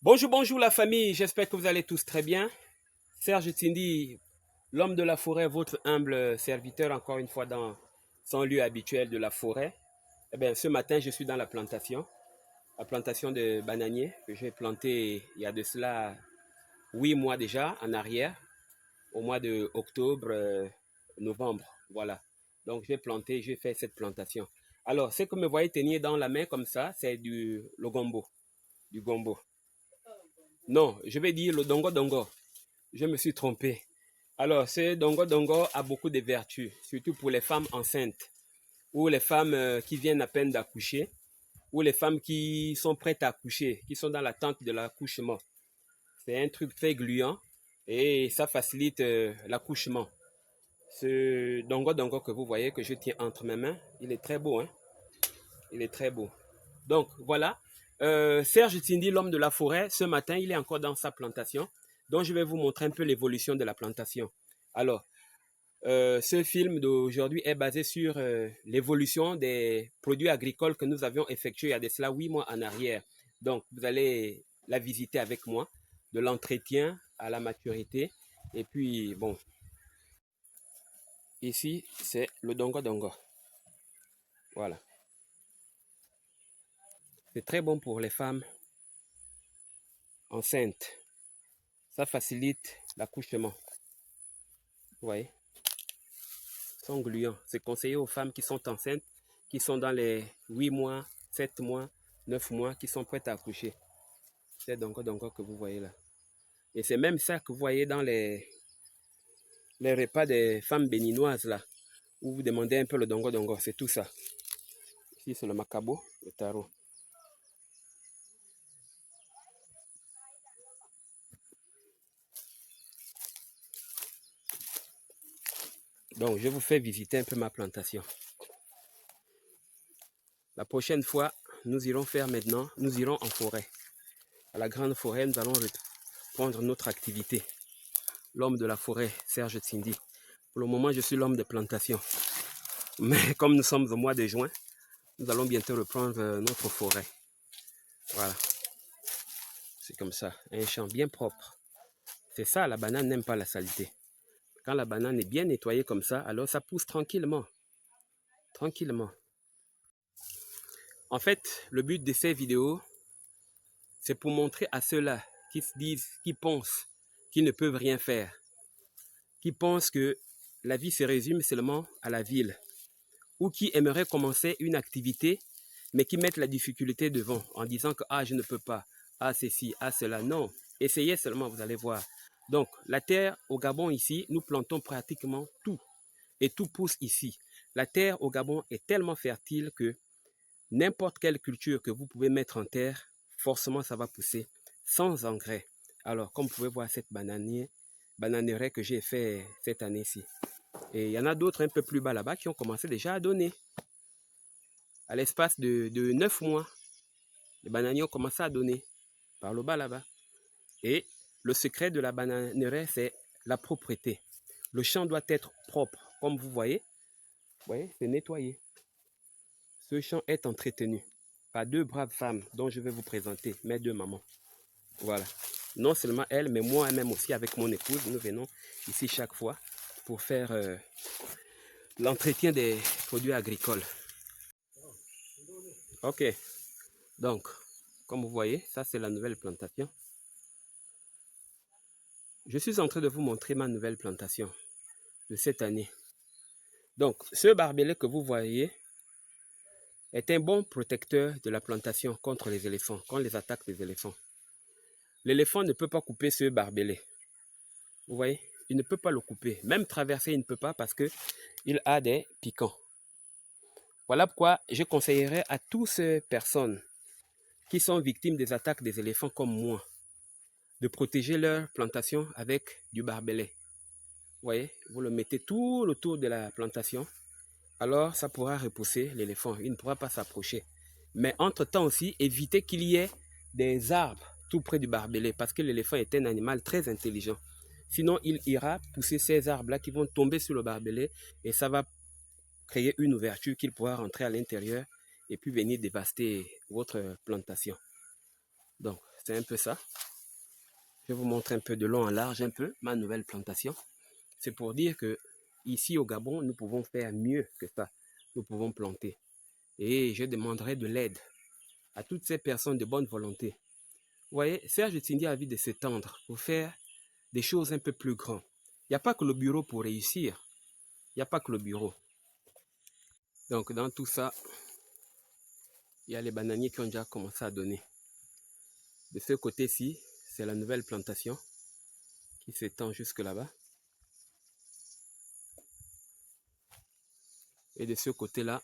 Bonjour, bonjour la famille, j'espère que vous allez tous très bien. Serge Tindi, l'homme de la forêt, votre humble serviteur, encore une fois dans son lieu habituel de la forêt. Eh bien, ce matin, je suis dans la plantation de bananiers que j'ai planté il y a de cela 8 mois déjà en arrière, au mois de octobre, novembre, voilà. Donc j'ai fait cette plantation. Alors, ce que vous me voyez tenir dans la main comme ça, c'est le gombo, du gombo. Non, je vais dire le dongo dongo. Je me suis trompé. Alors, ce dongo dongo a beaucoup de vertus, surtout pour les femmes enceintes ou les femmes qui viennent à peine d'accoucher ou les femmes qui sont prêtes à accoucher, qui sont dans l'attente de l'accouchement. C'est un truc très gluant et ça facilite l'accouchement. Ce dongo dongo que vous voyez que je tiens entre mes mains, il est très beau, hein? Il est très beau. Donc voilà, Serge Tindi, l'homme de la forêt, ce matin, il est encore dans sa plantation. Donc je vais vous montrer un peu l'évolution de la plantation. Alors, ce film d'aujourd'hui est basé sur l'évolution des produits agricoles que nous avions effectués il y a de cela 8 mois en arrière. Donc, vous allez la visiter avec moi, de l'entretien à la maturité. Et puis, bon, ici, c'est le dongo dongo. Voilà. C'est très bon pour les femmes enceintes. Ça facilite l'accouchement. Vous voyez, sont gluants. C'est conseillé aux femmes qui sont enceintes, qui sont dans les 8 mois, 7 mois, 9 mois, qui sont prêtes à accoucher. C'est donc que vous voyez là. Et c'est même ça que vous voyez dans les repas des femmes béninoises là, où vous demandez un peu le dongo dongo. C'est tout ça. Ici, c'est le macabo, le taro. Donc, je vous fais visiter un peu ma plantation. La prochaine fois, nous irons en forêt. À la grande forêt, nous allons reprendre notre activité. L'homme de la forêt, Serge Tsindi. Pour le moment, je suis l'homme de plantation. Mais comme nous sommes au mois de juin, nous allons bientôt reprendre notre forêt. Voilà. C'est comme ça. Un champ bien propre. C'est ça, la banane n'aime pas la saleté. Quand la banane est bien nettoyée comme ça, alors ça pousse tranquillement. Tranquillement. En fait, le but de ces vidéos, c'est pour montrer à ceux-là qui se disent, qui pensent qu'ils ne peuvent rien faire, qui pensent que la vie se résume seulement à la ville, ou qui aimeraient commencer une activité, mais qui mettent la difficulté devant en disant que ah, je ne peux pas, ah, ceci, ah, cela. Non, essayez seulement, vous allez voir. Donc, la terre au Gabon ici, nous plantons pratiquement tout et tout pousse ici. La terre au Gabon est tellement fertile que n'importe quelle culture que vous pouvez mettre en terre, forcément ça va pousser sans engrais. Alors, comme vous pouvez voir cette bananière que j'ai fait cette année-ci. Et il y en a d'autres un peu plus bas là-bas qui ont commencé déjà à donner. À l'espace de 9 mois, les bananiers ont commencé à donner par le bas là-bas. Et le secret de la bananière, c'est la propreté. Le champ doit être propre, comme vous voyez. Vous voyez, c'est nettoyé. Ce champ est entretenu par deux braves femmes dont je vais vous présenter, mes deux mamans. Voilà. Non seulement elles, mais moi-même aussi avec mon épouse, nous venons ici chaque fois pour faire l'entretien des produits agricoles. Ok. Donc, comme vous voyez, ça c'est la nouvelle plantation. Je suis en train de vous montrer ma nouvelle plantation de cette année. Donc, ce barbelé que vous voyez est un bon protecteur de la plantation contre les éléphants, contre les attaques des éléphants. L'éléphant ne peut pas couper ce barbelé. Vous voyez, il ne peut pas le couper. Même traverser, il ne peut pas parce qu'il a des piquants. Voilà pourquoi je conseillerais à toutes ces personnes qui sont victimes des attaques des éléphants comme moi de protéger leur plantation avec du barbelé. Vous voyez, vous le mettez tout autour de la plantation. Alors, ça pourra repousser l'éléphant. Il ne pourra pas s'approcher. Mais entre-temps aussi, évitez qu'il y ait des arbres tout près du barbelé parce que l'éléphant est un animal très intelligent. Sinon, il ira pousser ces arbres-là qui vont tomber sur le barbelé et ça va créer une ouverture qu'il pourra rentrer à l'intérieur et puis venir dévaster votre plantation. Donc, c'est un peu ça. Je vais vous montrer un peu de long en large, un peu, ma nouvelle plantation. C'est pour dire que ici au Gabon, nous pouvons faire mieux que ça. Nous pouvons planter. Et je demanderai de l'aide à toutes ces personnes de bonne volonté. Vous voyez, Serge Tsindi a envie de s'étendre pour faire des choses un peu plus grandes. Il n'y a pas que le bureau pour réussir. Il n'y a pas que le bureau. Donc, dans tout ça, il y a les bananiers qui ont déjà commencé à donner. De ce côté-ci, c'est la nouvelle plantation qui s'étend jusque là-bas. Et de ce côté-là,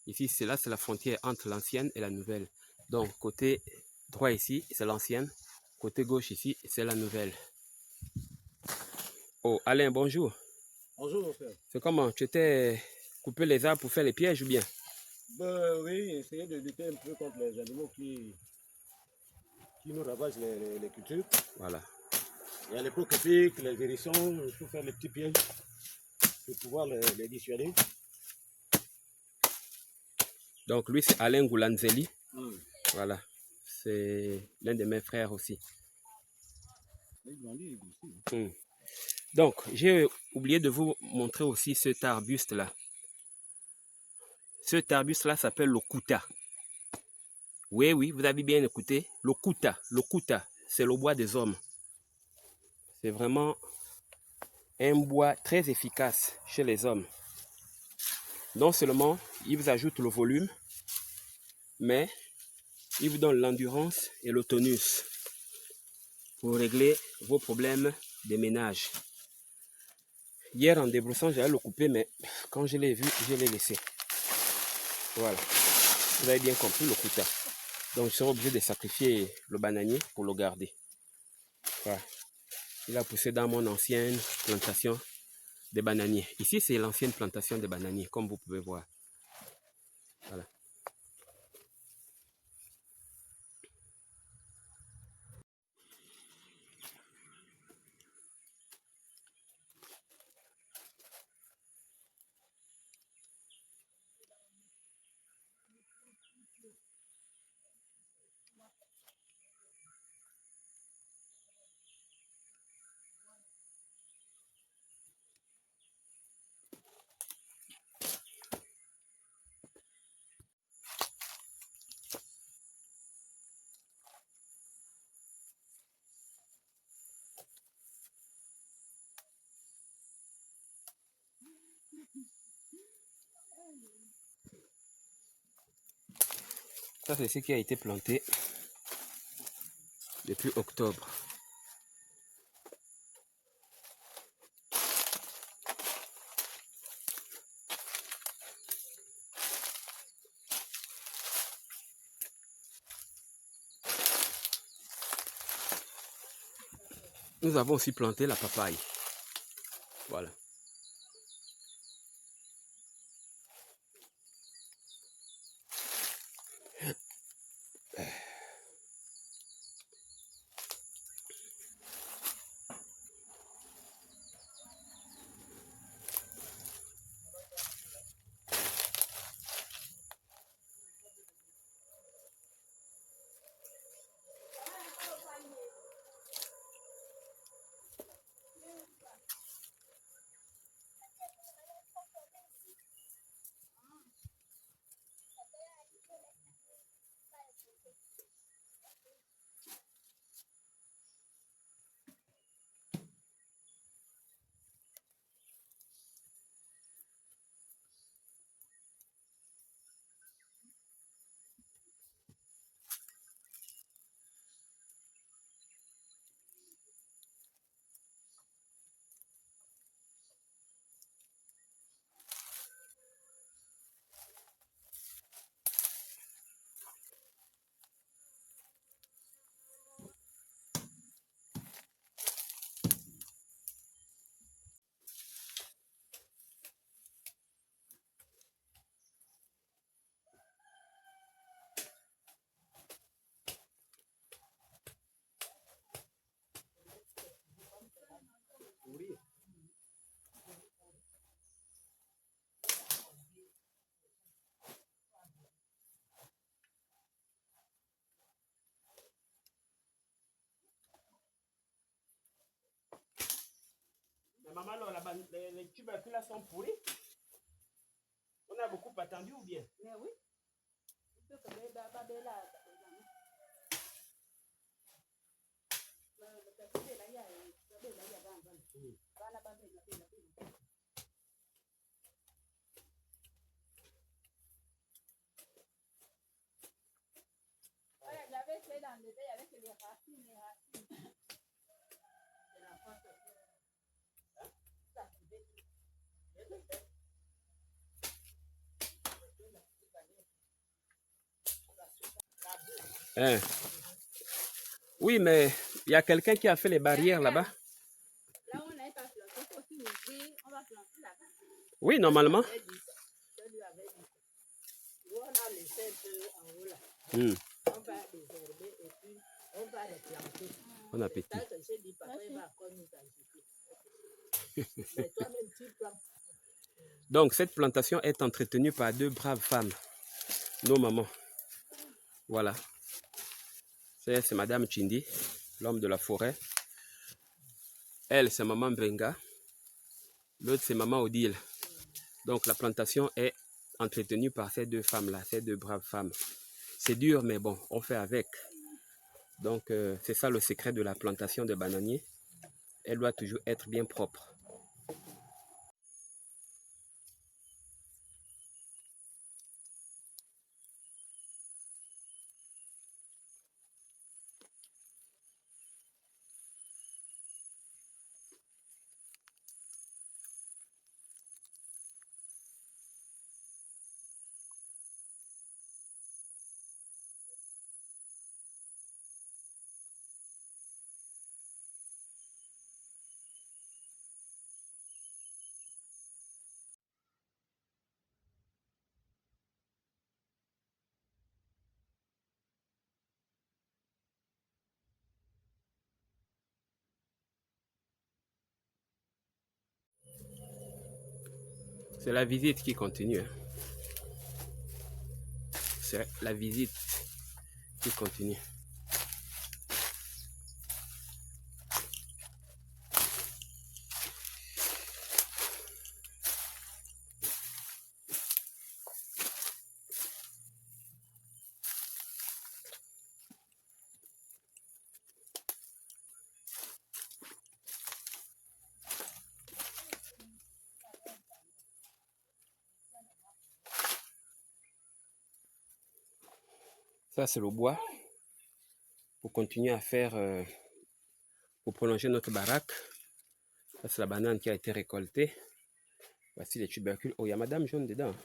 ici, c'est la frontière entre l'ancienne et la nouvelle. Donc, côté droit ici, c'est l'ancienne. Côté gauche ici, c'est la nouvelle. Oh, Alain, bonjour. Bonjour, mon frère. C'est comment? Tu t'es coupé les arbres pour faire les pièges ou bien? Ben, oui, essayer de lutter un peu contre les animaux qui nous ravagent les cultures. Voilà. Il y a les pots-capiques, les hérissons, il faut faire les petits pièges pour pouvoir les dissuader. Donc, lui, c'est Alain Goulanzeli. Oui. Voilà. C'est l'un de mes frères aussi. Donc, j'ai oublié de vous montrer aussi cet arbuste-là. Cet arbuste-là s'appelle le kouta. Oui, oui, vous avez bien écouté. Le kouta, c'est le bois des hommes. C'est vraiment un bois très efficace chez les hommes. Non seulement il vous ajoute le volume, mais il vous donne l'endurance et le tonus pour régler vos problèmes de ménage. Hier, en débroussant, j'allais le couper, mais quand je l'ai vu, je l'ai laissé. Voilà. Vous avez bien compris le kouta. Donc, je serai obligé de sacrifier le bananier pour le garder. Voilà. Il a poussé dans mon ancienne plantation de bananiers. Ici, c'est l'ancienne plantation de bananiers, comme vous pouvez voir. Voilà. Ça, c'est ce qui a été planté depuis octobre. Nous avons aussi planté la papaye. Voilà. Maman, alors, les tubercules là sont pourris. On a beaucoup attendu ou bien? Mais oui. J'avais fait dans le dé avec les racines, de la pâte. Hein? Oui, mais il y a quelqu'un qui a fait les barrières là-bas. Là, on n'a pas planté, il faut aussi ouvrir, on va planter là-bas. Oui, normalement. Je lui avais dit ça. On a laissé un peu en haut là. On va désherber et puis on va les planter. Bon appétit. Ça, je dis, papa, il va encore nous ajouter. Mais toi-même, tu plantes. Donc, cette plantation est entretenue par deux braves femmes, nos mamans. Voilà. C'est Madame Chindi, l'homme de la forêt. Elle, c'est Maman Benga. L'autre, c'est Maman Odile. Donc, la plantation est entretenue par ces deux femmes-là, ces deux braves femmes. C'est dur, mais bon, on fait avec. Donc, c'est ça le secret de la plantation de bananiers. Elle doit toujours être bien propre. C'est la visite qui continue. C'est la visite qui continue. Ça, c'est le bois pour continuer à faire, pour prolonger notre baraque. Ça, c'est la banane qui a été récoltée. Voici les tubercules. Oh, il y a Madame Jaune dedans.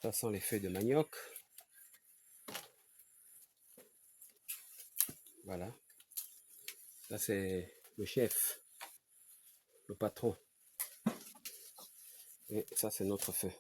Ça sont les feuilles de manioc. Voilà. Ça, c'est le chef, le patron. Et ça, c'est notre feu.